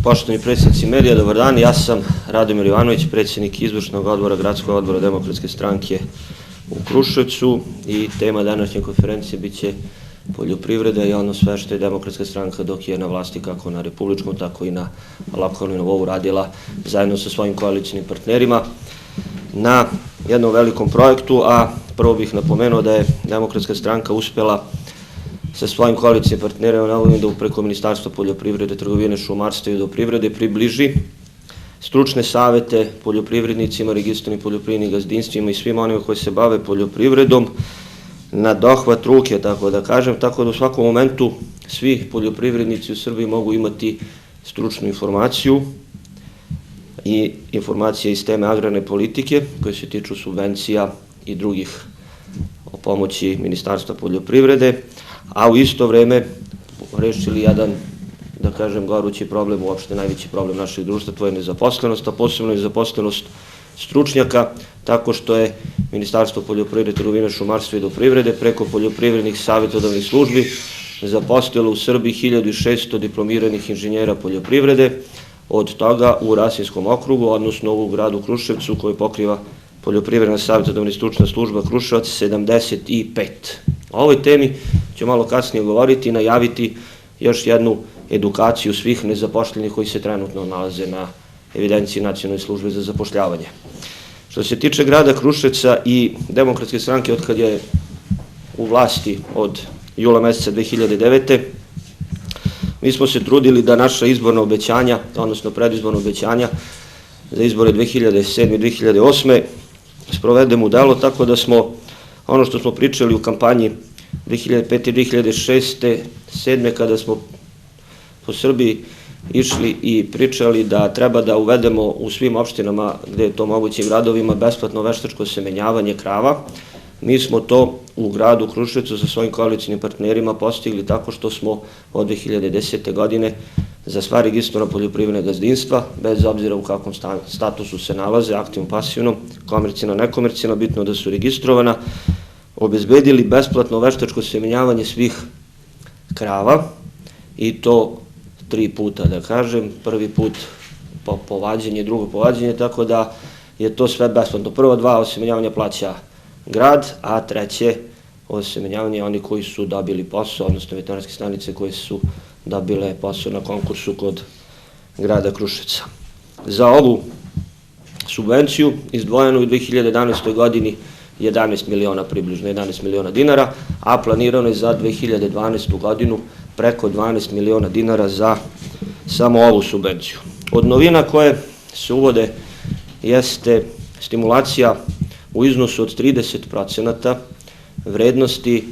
Poštovani predsjednici medija, dobar dan. Ja sam Radomir Ivanović, predsjednik izvršnog odbora Gradskog odbora Demokratske stranke u Kruševcu i tema današnje konferencije biće poljoprivreda i ono sve što je Demokratska stranka dok je na vlasti kako na republičkom, tako i na lokalnom nivou radila zajedno sa svojim koalicijnim partnerima na jednom velikom projektu, a prvo bih napomenuo da je Demokratska stranka uspela sa svojim koalicijnim partnerima da preko Ministarstva poljoprivrede, trgovine, šumarstva i vodoprivrede približi stručne savete poljoprivrednicima, registriranim poljoprivrednim gazdinstvima i svim onima koji se bave poljoprivredom na dohvat ruke, tako da kažem, tako da u svakom momentu svi poljoprivrednici u Srbiji mogu imati stručnu informaciju i informacije iz teme agrarne politike koje se tiču subvencija i drugih pomoći Ministarstva poljoprivrede, a u isto vreme rešili jedan, da kažem, gorući problem, uopšte najveći problem našeg društva, to je nezaposlenost, a posebno nezaposlenost stručnjaka, tako što je Ministarstvo poljoprivrede, trgovine, šumarstva i vodoprivrede preko poljoprivrednih savjetodavnih službi zaposlilo u Srbiji 1600 diplomiranih inženjera poljoprivrede, od toga u Rasinskom okrugu, odnosno u gradu Kruševcu koji pokriva poljoprivredna savjetodavna i stručna služba Kruševac 75. O ovoj temi ću malo kasnije govoriti i najaviti još jednu edukaciju svih nezapošljenih koji se trenutno nalaze na evidenciji Nacionalne službe za zapošljavanje. Što se tiče grada Kruševca i Demokratske stranke od kad je u vlasti od jula meseca 2009. mi smo se trudili da naša izborna obećanja, odnosno predizborna obećanja za izbore 2007. i 2008. sprovedemo u delo, tako da smo ono što smo pričali u kampanji 2005. i 2006. 2007. kada smo po Srbiji išli i pričali da treba da uvedemo u svim opštinama gde je to moguće i gradovima besplatno veštačko semenjavanje krava. Mi smo to u gradu Kruševcu sa svojim koalicijnim partnerima postigli tako što smo od 2010. godine za sva registrovana poljoprivredna gazdinstva, bez obzira u kakvom statusu se nalaze, aktivno, pasivno, komercijalno, nekomercijalno, bitno da su registrovana, obezbedili besplatno veštačko semenjavanje svih krava i to 3 puta, da kažem, prvi put po povađenje, drugo povađenje, tako da je to sve besplatno. Prva 2 osemenjavanja plaća grad, a treće osemenjavanje oni koji su dobili posao, odnosno veterinarske stanice koje su dobile posao na konkursu kod grada Kruševca. Za ovu subvenciju izdvojeno u 2011. godini 11 miliona, približno 11 miliona dinara, a planirano je za 2012. godinu preko 12 miliona dinara za samo ovu subvenciju. Od novina koje se uvode jeste stimulacija u iznosu od 30% vrednosti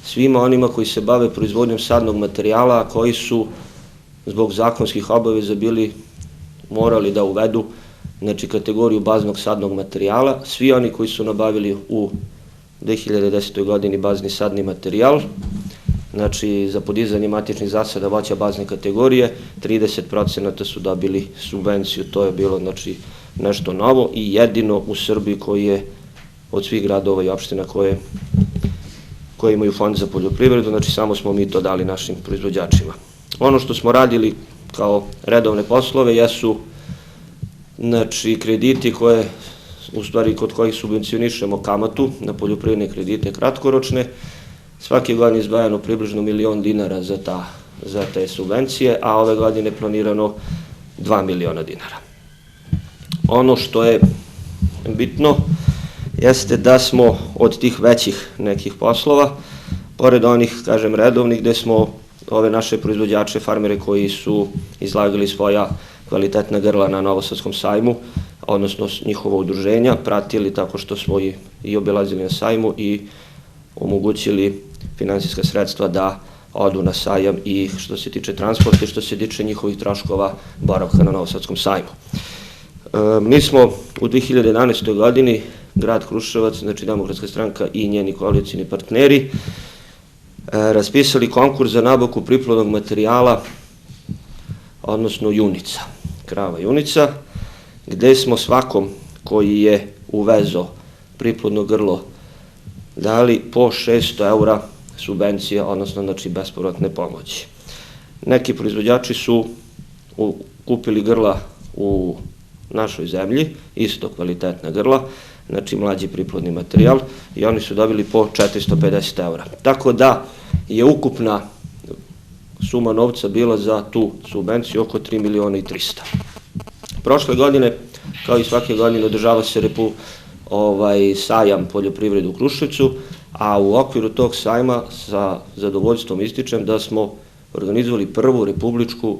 svima onima koji se bave proizvodnjom sadnog materijala, a koji su zbog zakonskih obaveza bili morali da uvedu kategoriju baznog sadnog materijala. Svi oni koji su nabavili u 2010. godini bazni sadni materijal, znači za podizanje matičnih zasada voća bazne kategorije, 30% su dobili subvenciju. To je bilo nešto novo i jedino u Srbiji koji je od svih gradova i opština koje imaju fond za poljoprivredu, znači samo smo mi to dali našim proizvođačima. Ono što smo radili kao redovne poslove jesu krediti koje, u stvari kod kojih subvencionišemo kamatu na poljoprivredne kredite kratkoročne. Svake godine izdvajano približno 1 milion dinara za te subvencije, a ove godine planirano 2 miliona dinara. Ono što je bitno jeste da smo od tih većih nekih poslova, pored onih, kažem, redovnih, gde smo ove naše proizvođače, farmere koji su izlagali svoja kvalitetna grla na Novosadskom sajmu, odnosno njihova udruženja, pratili tako što smo i obilazili na sajmu i omogućili finansijska sredstva da odu na sajam i što se tiče transporta i što se tiče njihovih troškova boravka na Novosadskom sajmu. Mi smo u 2011. godini, grad Kruševac, znači Demokratska stranka i njeni koalicijni partneri, raspisali konkurs za nabavku priplodnog materijala, odnosno junica, krava junica, gde smo svakom koji je uvezo priplodno grlo dali po 600 € subvencija, odnosno bespovratne pomoći. Neki proizvođači su kupili grla u našoj zemlji, isto kvalitetna grla, znači mlađi priplodni materijal, i oni su dobili po 450 eura. Tako da je ukupna suma novca bila za tu subvenciju oko 3.300.000. Prošle godine, kao i svake godine, održava se sajam poljoprivrede u Kruševcu, a u okviru tog sajma sa zadovoljstvom ističem da smo organizovali prvu republičku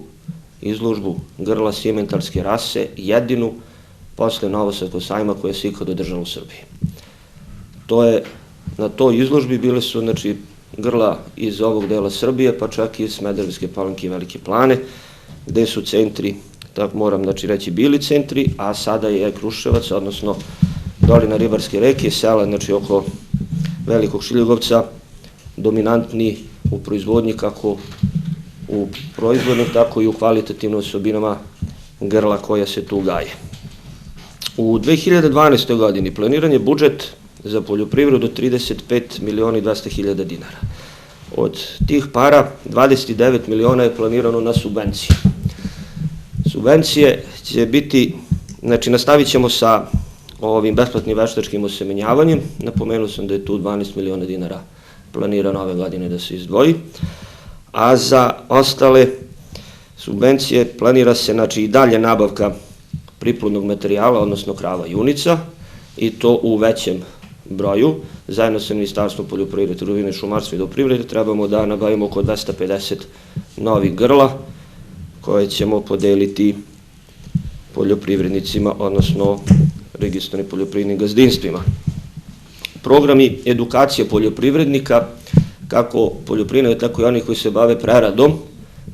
izložbu grla simentalske rase, jedinu posle Novosadskog sajma koja se ikad održala u Srbiji. Na toj izložbi bile su grla iz ovog dela Srbije, pa čak i iz Smederevske Palanke i Velike Plane, gde su centri, tako moram reći, bili centri, a sada je Kruševac, odnosno dolina Ribarske reke, sela oko Velikog Šiljugovca, dominantni u proizvodnji, kako u proizvodnim, tako i u kvalitativnim osobinama grla koja se tu gaje. U 2012. godini planiran je budžet za poljoprivredu 35.200.000 dinara. Od tih para 29 miliona je planirano na subvencije. Subvencije će biti, nastavit ćemo sa ovim besplatnim veštačkim osemenjavanjem. Napomenuo sam da je tu 12 miliona dinara planirano ove godine da se izdvoji, a za ostale subvencije planira se i dalje nabavka priplodnog materijala, odnosno krava junica, i to u većem broju. Zajedno sa Ministarstvom poljoprivrede, trgovine, šumarstva i vodoprivrede trebamo da nabavimo oko 250 novih grla koje ćemo podeliti poljoprivrednicima, odnosno registrovanim poljoprivrednim gazdinstvima. Programi edukacije poljoprivrednika, kako poljoprivrednika, tako i onih koji se bave preradom,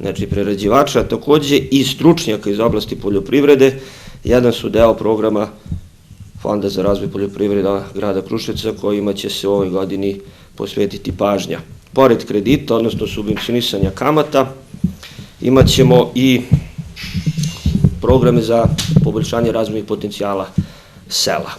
znači prerađivača, takođe i stručnjaka iz oblasti poljoprivrede, jedan su deo programa Fonda za razvoj poljoprivreda grada Kruševca, kojima će se u ovoj godini posvetiti pažnja. Pored kredita, odnosno subvencionisanja kamata, imat ćemo i programe za poboljšanje razvojnih potencijala sela.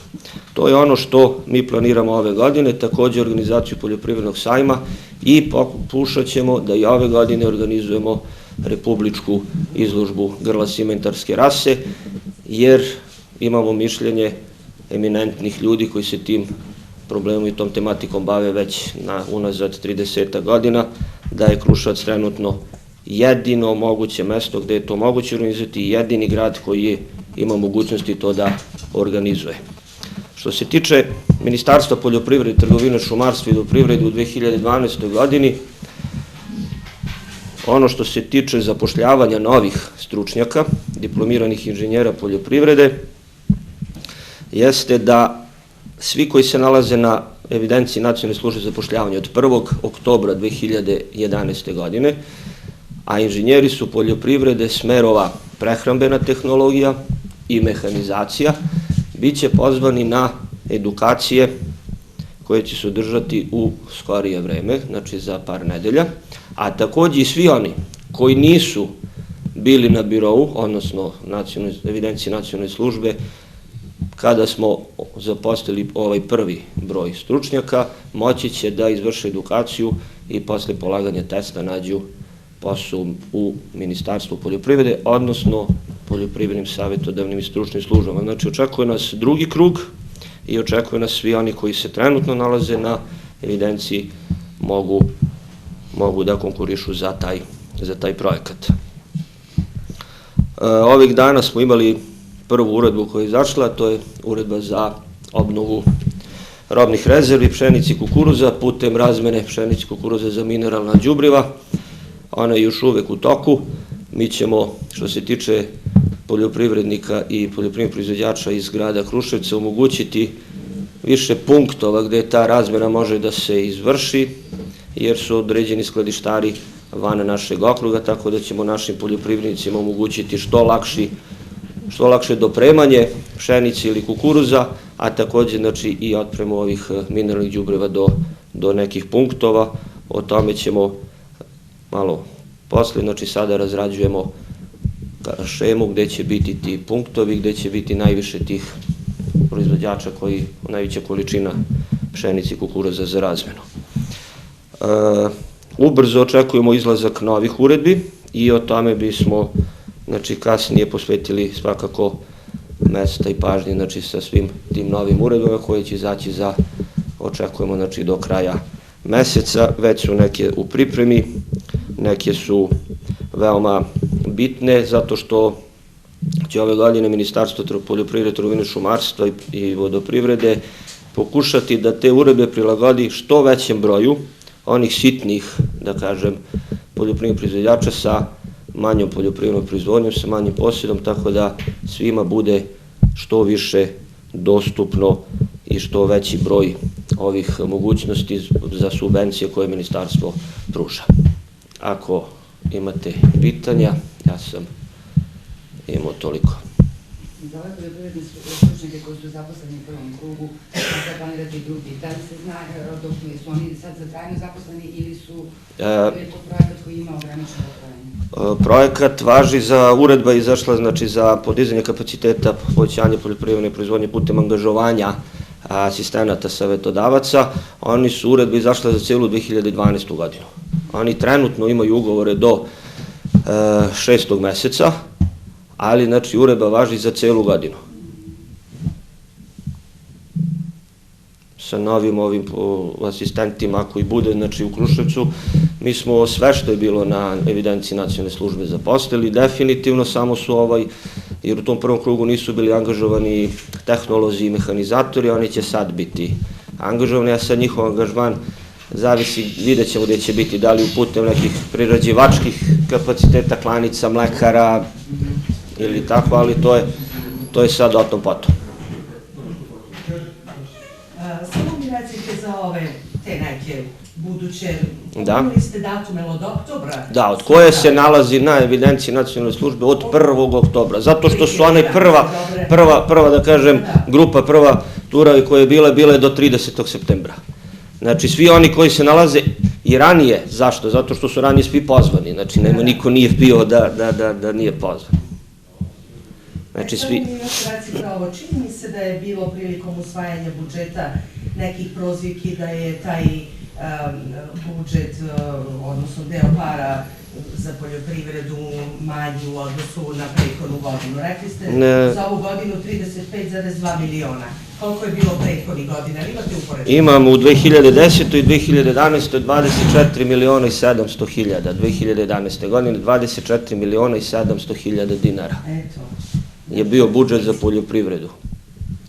To je ono što mi planiramo ove godine, takođe organizaciju poljoprivrednog sajma, i pokušat ćemo da i ove godine organizujemo republičku izložbu grla simentarske rase, jer imamo mišljenje eminentnih ljudi koji se tim problemom i tom tematikom bave već unazad 30 godina, da je Kruševac trenutno jedino moguće mesto gde je to moguće organizovati i jedini grad koji ima mogućnosti to da organizuje. Što se tiče Ministarstva poljoprivrede, trgovine, šumarstva i vodoprivrede u 2012. godini, ono što se tiče zapošljavanja novih stručnjaka, diplomiranih inženjera poljoprivrede, jeste da svi koji se nalaze na evidenciji Nacionalne službe za zapošljavanje od 1. oktobra 2011. godine, a inženjeri su poljoprivrede smerova prehrambena tehnologija i mehanizacija, bit će pozvani na edukacije koje će se održati u skorije vreme, znači za par nedelja, a takođe i svi oni koji nisu bili na birou, odnosno evidenciji Nacionalne službe, kada smo zaposlili ovaj prvi broj stručnjaka, moći će da izvrše edukaciju i posle polaganja testa nađu posao u Ministarstvu poljoprivrede, odnosno poljoprivrednim savjetodavnim i stručnim službama. Znači, očekuje nas drugi krug i očekuje nas svi oni koji se trenutno nalaze na evidenciji mogu da konkurišu za taj projekat. Ovih dana smo imali prvu uredbu koja je izašla, to je uredba za obnovu robnih rezervi pšenice i kukuruza putem razmene pšenice i kukuruza za mineralna đubriva. Ona je još uvek u toku. Mi ćemo, što se tiče poljoprivrednika i poljoprivrednih proizvođača iz grada Kruševca, omogućiti više punktova gde ta razmena može da se izvrši, jer su određeni skladištari van našeg okruga, tako da ćemo našim poljoprivrednicima omogućiti što lakše dopremanje pšenice ili kukuruza, a takođe i otpremu ovih mineralnih đubriva do nekih punktova. O tome ćemo malo posle, znači sada razrađujemo šemu gde će biti ti punktovi, gde će biti najviše tih proizvođača koji najveća količina pšenice i kukuruza za razmenu. Ubrzo očekujemo izlazak novih uredbi i o tome bismo znači kasnije posvetili svakako mesta i pažnje, znači sa svim tim novim uredbama koje će izaći očekujemo, znači do kraja meseca, već su neke u pripremi, neke su veoma bitne zato što će ove godine Ministarstvo poljoprivrede, trgovine, šumarstva i vodoprivrede pokušati da te uredbe prilagodi što većem broju onih sitnih, da kažem, poljoprivrednih proizvođača sa manjom poljoprivrednom proizvodnjom, sa manjim posjedom, tako da svima bude što više dostupno i što veći broj ovih mogućnosti za subvencije koje ministarstvo pruža. Ako imate pitanja, ja sam imao toliko. Za ove poljoprivredne stručnjake koji su zaposleni u prvom krugu, a sad planirate drugi, da li se zna dok su oni sad za trajno zaposleni ili je to projekat koji ima ograničeno trajanje? Projekat važi za uredba izašla, znači za podizanje kapaciteta, povećanje poljoprivredne proizvodnje putem angažovanja asistenata savetodavaca. Oni su uredbe izašle za celu 2012. godinu. Oni trenutno imaju ugovore do 6. meseca, ali znači uredba važi za celu godinu. Sa novim ovim asistentima koji bude, znači u Kruševcu, mi smo sve što je bilo na evidenciji nacionalne službe zaposlili, definitivno samo su jer u tom prvom krugu nisu bili angažovani tehnolozi i mehanizatori, oni će sad biti angažovani, a sad njihov angažman zavisi, vidjet ćemo gde će biti, da li putem nekih prerađivačkih kapaciteta, klanica, mlekara ili tako, ali to je sad o tom potom. Samo mi recite za te neke buduće, imali ste datume od oktobra? Da, od koje se nalazi na evidenciji nacionalne službe od 1. oktobra, zato što su one prva, da kažem, grupa, prva tura koja je bila do 30. septembra. Znači, svi oni koji se nalaze i ranije, zašto? Zato što su ranije svi pozvani, znači, niko nije bio da nije pozvan. Znači, svi... Čini mi se da je bilo prilikom usvajanja budžeta nekih prozivki da je taj budžet, odnosno deo para za poljoprivredu manji u odnosu na prethodnu godinu. Rekli ste za ovu godinu 35,2 miliona. Koliko je bilo prethodnih godina? Imate upoređenje? Imamo u 2010. i 2011. 24 miliona i 700 hiljada. 2011. godine 24 miliona i 700 hiljada dinara je bio budžet za poljoprivredu.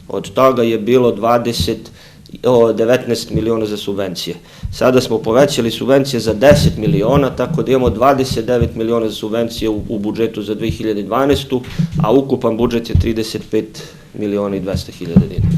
Od toga je bilo 19 miliona za subvencije. Sada smo povećali subvencije za 10 miliona, tako da imamo 29 miliona za subvencije u budžetu za 2012. a ukupan budžet je 35 miliona i 200 hiljada dinara.